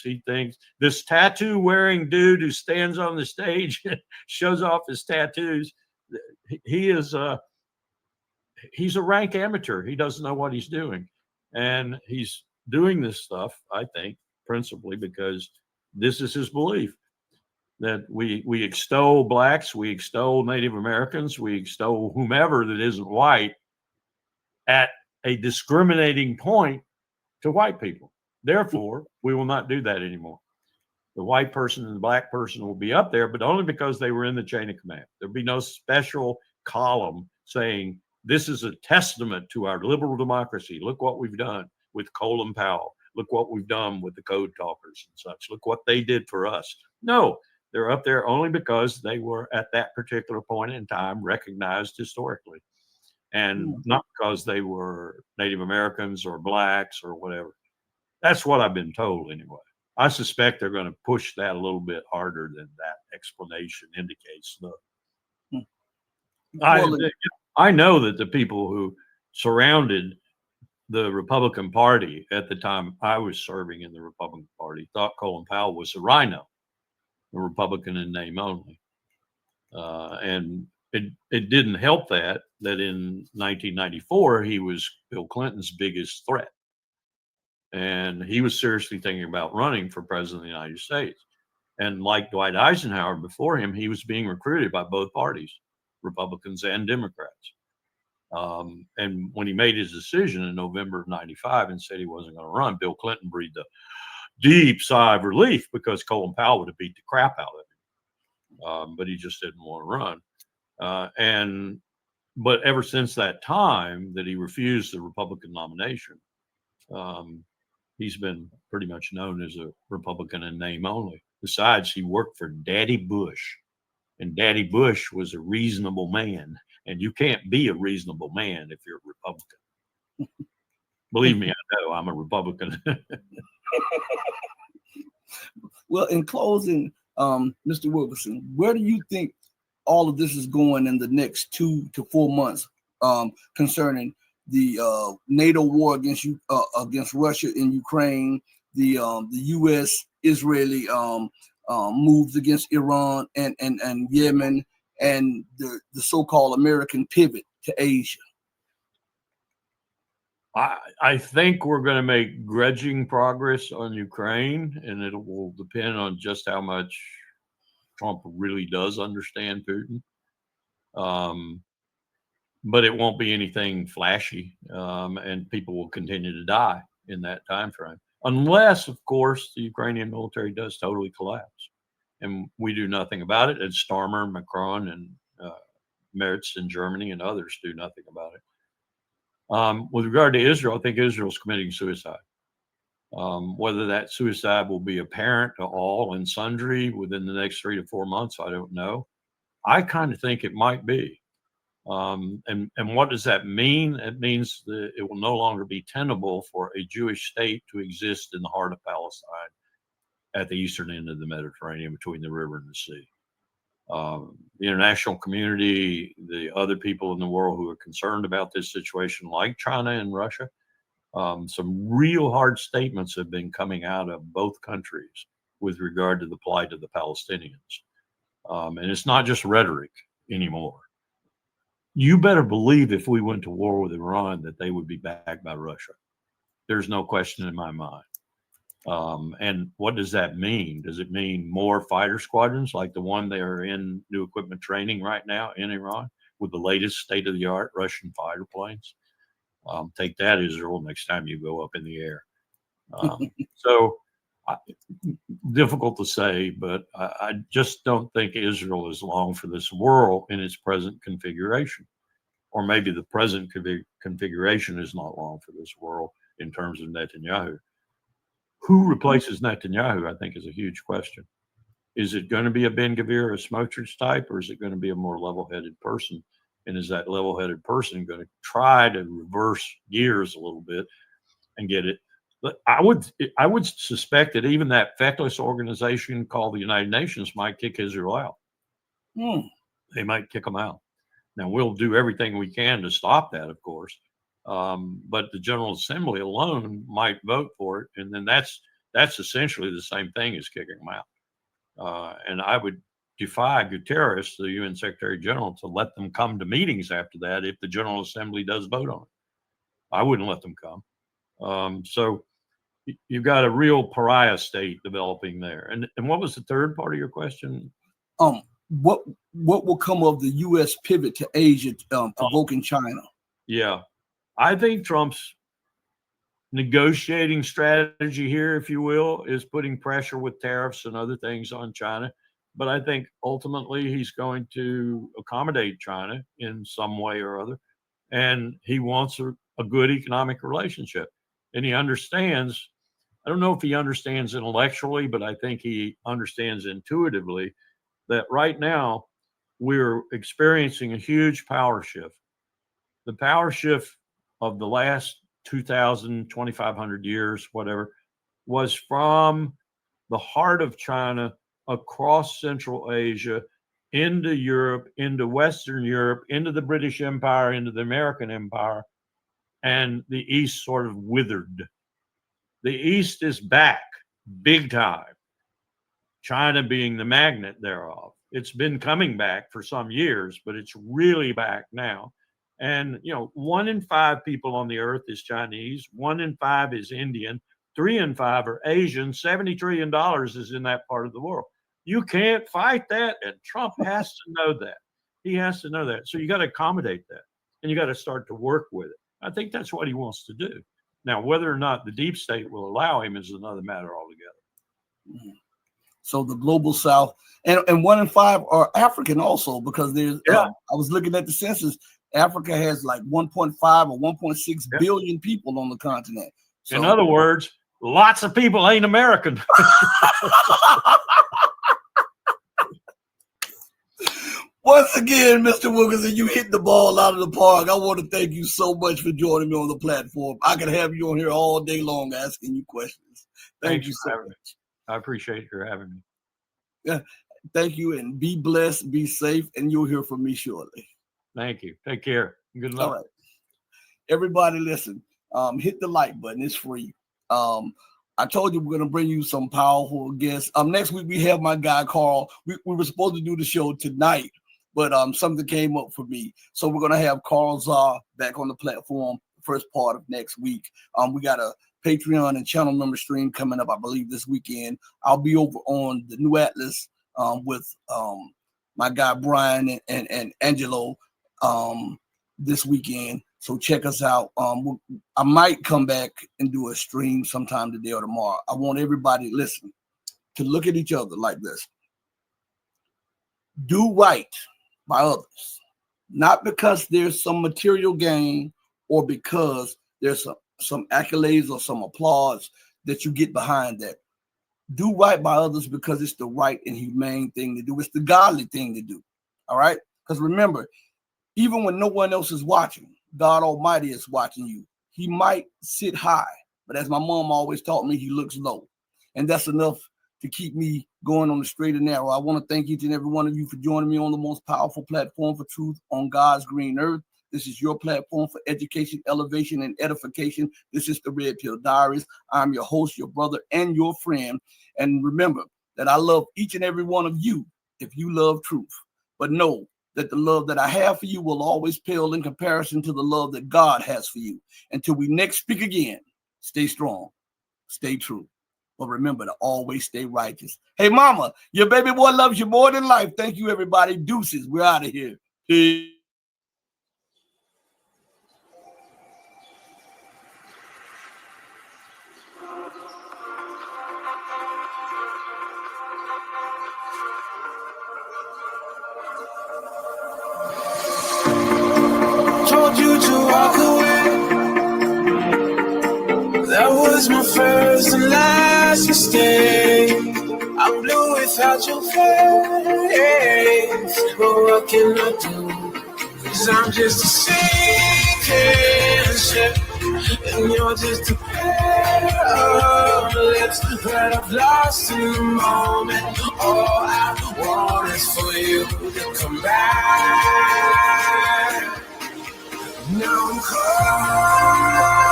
He thinks this tattoo wearing dude who stands on the stage and shows off his tattoos, he is he's a rank amateur. He doesn't know what he's doing. And he's doing this stuff, I think, principally because this is his belief that we extol blacks, we extol Native Americans, we extol whomever that isn't white at a discriminating point to white people. Therefore, we will not do that anymore. The white person and the black person will be up there, but only because they were in the chain of command. There'll be no special column saying, this is a testament to our liberal democracy. Look what we've done with Colin Powell. Look what we've done with the code talkers and such. Look what they did for us. No, they're up there only because they were at that particular point in time recognized historically, and not because they were Native Americans or blacks or whatever. That's what I've been told anyway. I suspect they're going to push that a little bit harder than that explanation indicates. I know that the people who surrounded the Republican Party at the time I was serving in the Republican Party thought Colin Powell was a rhino, a Republican in name only. And it didn't help that in 1994, he was Bill Clinton's biggest threat. And he was seriously thinking about running for president of the United States. And like Dwight Eisenhower before him, he was being recruited by both parties, Republicans and Democrats. And when he made his decision in November of 95 and said he wasn't going to run, Bill Clinton breathed a deep sigh of relief because Colin Powell would have beat the crap out of him. But he just didn't want to run. But ever since that time that he refused the Republican nomination, he's been pretty much known as a Republican in name only. Besides, he worked for Daddy Bush, and Daddy Bush was a reasonable man. And you can't be a reasonable man if you're a Republican. Believe me, I know I'm a Republican. Well, in closing, Mr. Wilkerson, where do you think all of this is going in the next 2 to 4 months concerning the NATO war against Russia in Ukraine, the U.S.-Israeli moves against Iran and Yemen, and the so-called American pivot to Asia? I think we're going to make grudging progress on Ukraine, and it will depend on just how much Trump really does understand Putin. But it won't be anything flashy, and people will continue to die in that time frame, unless, of course, the Ukrainian military does totally collapse, and we do nothing about it. And Starmer, Macron, and Merz in Germany and others do nothing about it. With regard to Israel, I think Israel's committing suicide. Whether that suicide will be apparent to all and sundry within the next 3 to 4 months, I don't know. I kind of think it might be. And what does that mean? It means that it will no longer be tenable for a Jewish state to exist in the heart of Palestine at the eastern end of the Mediterranean between the river and the sea. The international community, the other people in the world who are concerned about this situation, like China and Russia, some real hard statements have been coming out of both countries with regard to the plight of the Palestinians. And it's not just rhetoric anymore. You better believe if we went to war with Iran that they would be backed by Russia. There's no question in my mind. And what does that mean? Does it mean more fighter squadrons like the one they are in new equipment training right now in Iran with the latest state-of-the-art Russian fighter planes? Take that, Israel, next time you go up in the air. Difficult to say, but I just don't think Israel is long for this world in its present configuration. Or maybe the present configuration is not long for this world in terms of Netanyahu. Who replaces Netanyahu, I think, is a huge question. Is it going to be a Ben-Gvir or a Smotrich type, or is it going to be a more level-headed person? And is that level-headed person going to try to reverse gears a little bit and get it? But I would suspect that even that feckless organization called the United Nations might kick Israel out. They might kick them out. Now, we'll do everything we can to stop that, of course. But the General Assembly alone might vote for it. And then that's That's essentially the same thing as kicking them out. And I would defy Guterres, the UN Secretary General, to let them come to meetings after that if the General Assembly does vote on it. I wouldn't let them come. So you've got a real pariah state developing there. And what was the third part of your question? What will come of the U.S. pivot to Asia, provoking China? Yeah, I think Trump's negotiating strategy here, if you will, is putting pressure with tariffs and other things on China. But I think ultimately he's going to accommodate China in some way or other. And he wants a good economic relationship. And he understands, I don't know if he understands intellectually, but I think he understands intuitively that right now we're experiencing a huge power shift. The power shift of the last 2,000, 2,500 years, whatever, was from the heart of China across Central Asia, into Europe, into Western Europe, into the British Empire, into the American Empire, and the East sort of withered. The East is back big time, China being the magnet thereof. It's been coming back for some years, but it's really back now. And, 1 in 5 people on the earth is Chinese, 1 in 5 is Indian, 3 in 5 are Asian, $70 trillion is in that part of the world. You can't fight that, and Trump has to know that. He has to know that. So you got to accommodate that, and you got to start to work with it. I think that's what he wants to do. Now, whether or not the deep state will allow him is another matter altogether. So the global South, and 1 in 5 are African also, because there's, I was looking at the census, Africa has like 1.5 or 1.6 billion people on the continent. So, in other words, lots of people ain't American. Once again, Mr. Wilkerson, you hit the ball out of the park. I want to thank you so much for joining me on the platform. I could have you on here all day long asking you questions. Thank you so much. I appreciate your having me. Yeah, thank you, and be blessed, be safe, and you'll hear from me shortly. Thank you. Take care. Good luck. All right. Everybody listen, hit the like button. It's free. I told you we're going to bring you some powerful guests. Next week, we have my guy, Carl. We were supposed to do the show tonight, but something came up for me. So we're going to have Carl Czar back on the platform first part of next week. We got a Patreon and channel member stream coming up, I believe, this weekend. I'll be over on the New Atlas with my guy, Brian and Angelo this weekend. So check us out. I might come back and do a stream sometime today or tomorrow. I want everybody, listen, to look at each other like this. Do right by others, not because there's some material gain or because there's some accolades or some applause that you get behind that. Do right by others because it's the right and humane thing to do. It's the godly thing to do. All right? Because remember, even when no one else is watching, God Almighty is watching you. He might sit high, but as my mom always taught me, he looks low. And that's enough to keep me going on the straight and narrow. I want to thank each and every one of you for joining me on the most powerful platform for truth on God's green earth. This is your platform for education, elevation, and edification. This is the Red Pill Diaries. I'm your host, your brother, and your friend. And remember that I love each and every one of you if you love truth. But know that the love that I have for you will always pale in comparison to the love that God has for you. Until we next speak again, stay strong, stay true. But remember to always stay righteous. Hey, mama, your baby boy loves you more than life. Thank you, everybody. Deuces. We're out of here. Peace. Told you to walk away. That was my first and last mistake. I'm blue without your face. But what can I do? 'Cause I'm just a sinking ship, and you're just a pair of lips that I've lost in the moment. All I want is for you to come back. Now I'm calling.